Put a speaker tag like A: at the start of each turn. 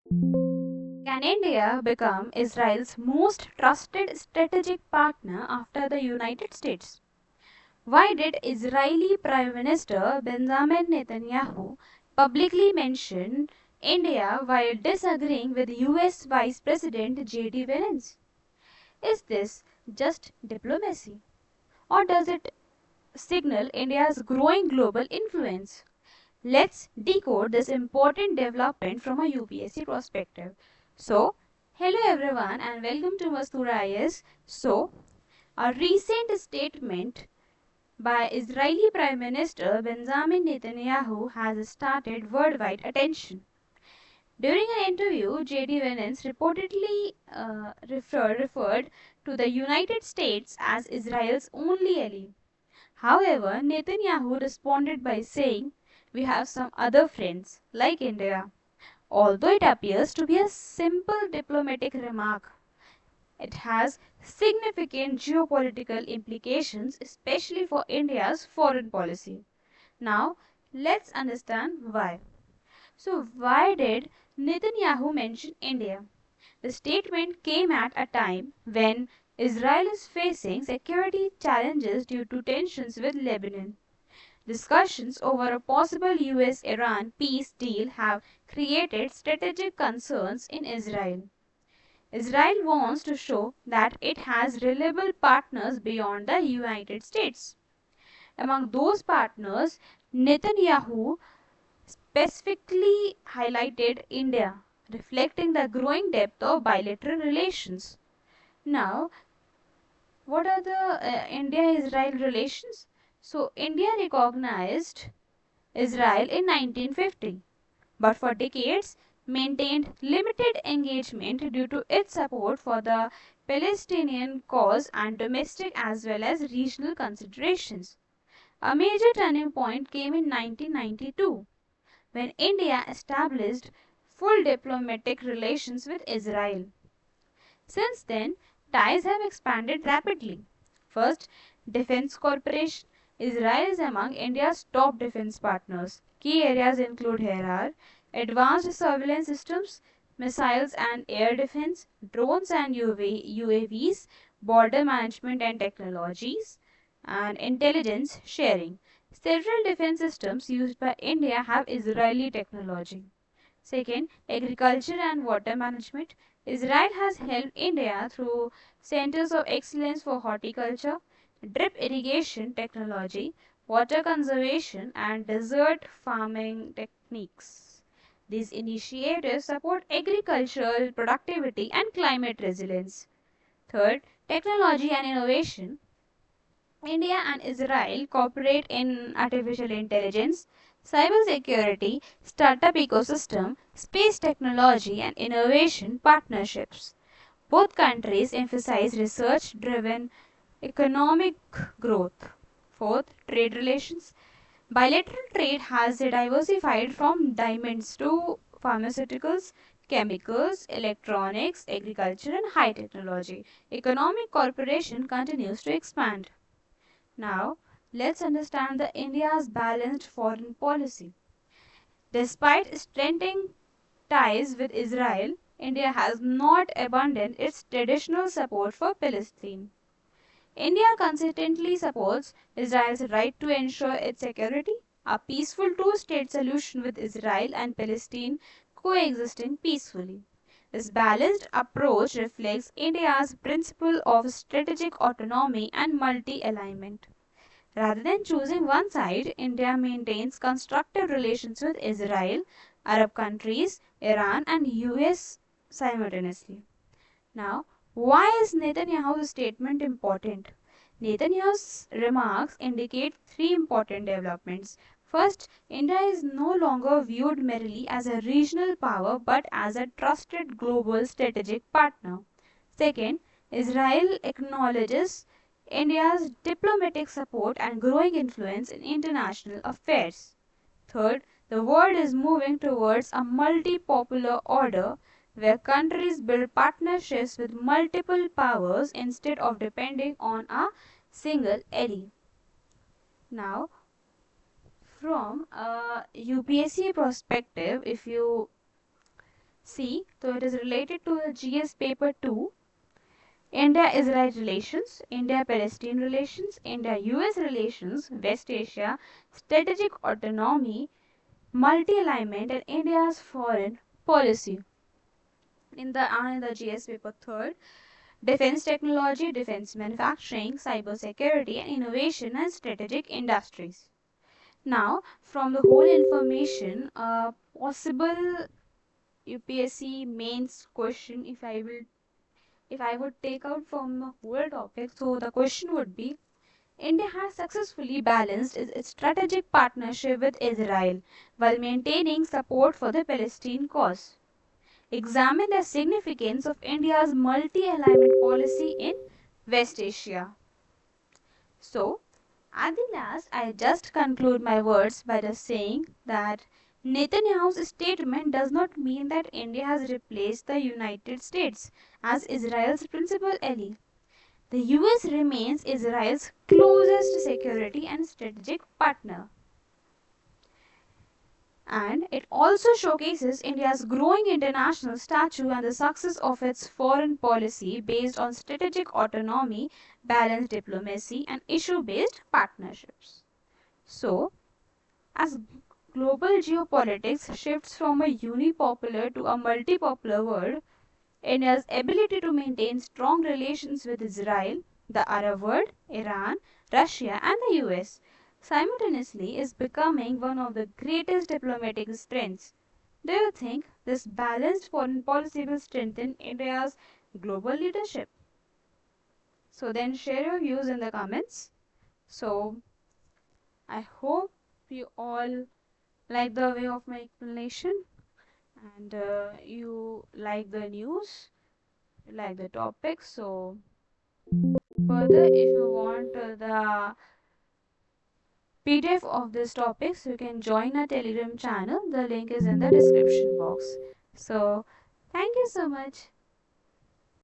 A: Can India become Israel's most trusted strategic partner after the United States? Why did Israeli Prime Minister Benjamin Netanyahu publicly mention India while disagreeing with US Vice President JD Vance? Is this just diplomacy, or does it signal India's growing global influence? Let's decode this important development from a UPSC perspective. So, hello everyone and welcome to Mastura IS. A recent statement by Israeli Prime Minister Benjamin Netanyahu has started worldwide attention. During an interview, J.D. Vance reportedly referred to the United States as Israel's only ally. However, Netanyahu responded by saying, "We have some other friends, like India." Although it appears to be a simple diplomatic remark, it has significant geopolitical implications, especially for India's foreign policy. Now, let's understand why. So, why did Netanyahu mention India? The statement came at a time when Israel is facing security challenges due to tensions with Lebanon. Discussions over a possible US Iran peace deal have created strategic concerns in Israel. Israel wants to show that it has reliable partners beyond the United States. Among those partners, Netanyahu specifically highlighted India, reflecting the growing depth of bilateral relations. Now, what are the India-Israel relations? So, India recognized Israel in 1950, but for decades maintained limited engagement due to its support for the Palestinian cause and domestic as well as regional considerations. A major turning point came in 1992 when India established full diplomatic relations with Israel. Since then, ties have expanded rapidly. First, defense cooperation. Israel is among India's top defense partners. Key areas include here are advanced surveillance systems, missiles and air defense, drones and UAVs, border management and technologies, and intelligence sharing. Several defense systems used by India have Israeli technology. Second, agriculture and water management. Israel has helped India through centers of excellence for horticulture, drip irrigation technology, water conservation, and desert farming techniques. These initiatives support agricultural productivity and climate resilience. Third, technology and innovation. India and Israel cooperate in artificial intelligence, cybersecurity, startup ecosystem, space technology, and innovation partnerships. Both countries emphasize research driven economic growth. Fourth, trade relations. Bilateral trade has diversified from diamonds to pharmaceuticals, chemicals, electronics, agriculture, and high technology. Economic cooperation continues to expand. Now, let's understand the India's balanced foreign policy. Despite strengthening ties with Israel, India has not abandoned its traditional support for Palestine. India consistently supports Israel's right to ensure its security, a peaceful two-state solution with Israel and Palestine coexisting peacefully. This balanced approach reflects India's principle of strategic autonomy and multi-alignment. Rather than choosing one side, India maintains constructive relations with Israel, Arab countries, Iran, and US simultaneously. Now, why is Netanyahu's statement important? Netanyahu's remarks indicate three important developments. First, India is no longer viewed merely as a regional power but as a trusted global strategic partner. Second, Israel acknowledges India's diplomatic support and growing influence in international affairs. Third, the world is moving towards a multipolar order where countries build partnerships with multiple powers instead of depending on a single ally. Now, from a UPSC perspective, if you C. So it is related to the GS paper 2. India-Israel relations, India-Palestine relations, India-US relations, West Asia, strategic autonomy, multi-alignment, and India's foreign policy. In the GS paper 3rd, defense technology, defense manufacturing, cyber security, and innovation and strategic industries. Now, from the whole information, a possible UPSC mains question, if I would take out from the whole topic, so the question would be: India has successfully balanced its strategic partnership with Israel while maintaining support for the Palestine cause. Examine the significance of India's multi-alignment policy in West Asia. So, at the last, I just conclude my words by just saying that Netanyahu's statement does not mean that India has replaced the United States as Israel's principal ally. The US remains Israel's closest security and strategic partner. And it also showcases India's growing international stature and the success of its foreign policy based on strategic autonomy, balanced diplomacy, and issue based partnerships. So, as global geopolitics shifts from a unipolar to a multipolar world, India's ability to maintain strong relations with Israel, the Arab world, Iran, Russia, and the US simultaneously is becoming one of the greatest diplomatic strengths. Do you think this balanced foreign policy will strengthen India's global leadership? So then share your views in the comments. So I hope you all like the way of my explanation, and you like the news, you like the topic. So further, if you want the PDF of this topics, you can join our Telegram channel. The link is in the description box. So thank you so much.